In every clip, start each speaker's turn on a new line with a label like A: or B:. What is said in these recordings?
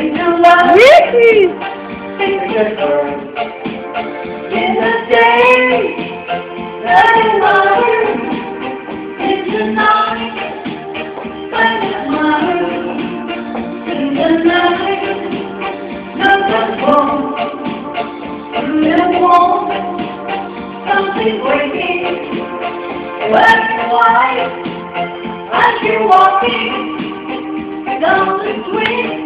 A: Really?
B: In the day, very hard. In the night, when it's hard. In the night, nothing's wrong. In the wall, something breaking. Black and white, as you're walking down the street.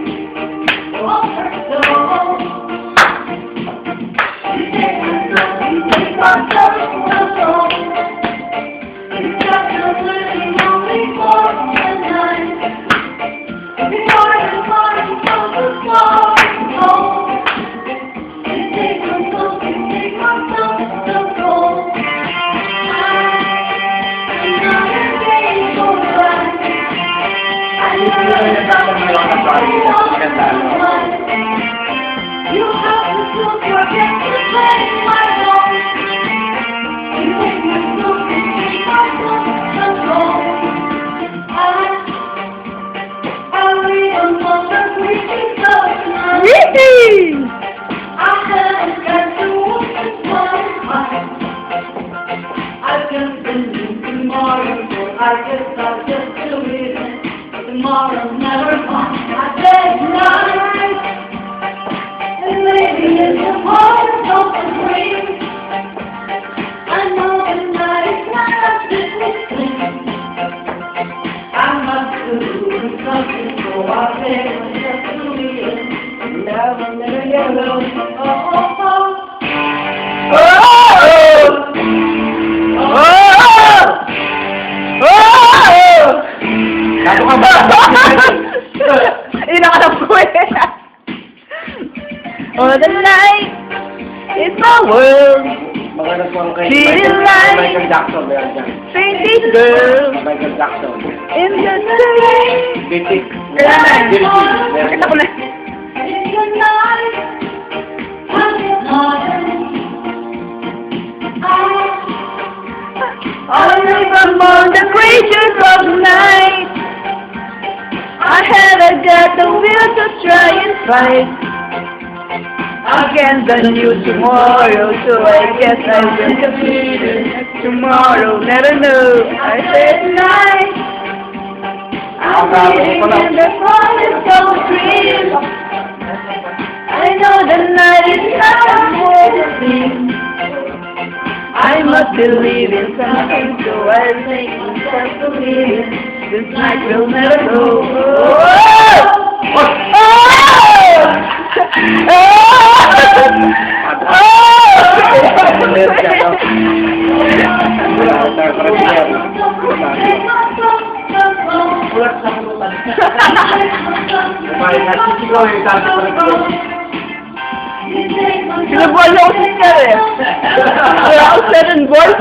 B: You have to look your head to play my role. You make me look and see myself alone. I real love the reaching so tonight.
A: Really?
B: I haven't got to walk this one. I just believe tomorrow, so I guess I'll just do it. Tomorrow never comes. I said tonight. And maybe it's a part of the dream. I know the night is not a different thing. I must do something, so I'll take myself to it. Never, never, never. Oh, oh, oh.
A: Inakalap ko eh. Oh, the night is my world.
C: Maganda po ang kay
A: Feeling like
C: Michael Jackson. Meron dyan.
A: Painted girl
C: Michael Jackson.
A: in the day.
C: Bitik.
A: Bakit ako na?
B: In the night, when it's hard.
A: I live among the creatures of night. I haven't got the will to try and fight against the new tomorrow, so I guess I will defeat it. Tomorrow, never know. I said tonight, I'm living in the forest of dreams. I know the night is not a mortal thing. I must believe in something, so I make myself believe it. This night will never go. Sinabuhan niyo ako siya eh. Kaya ako 7 boys.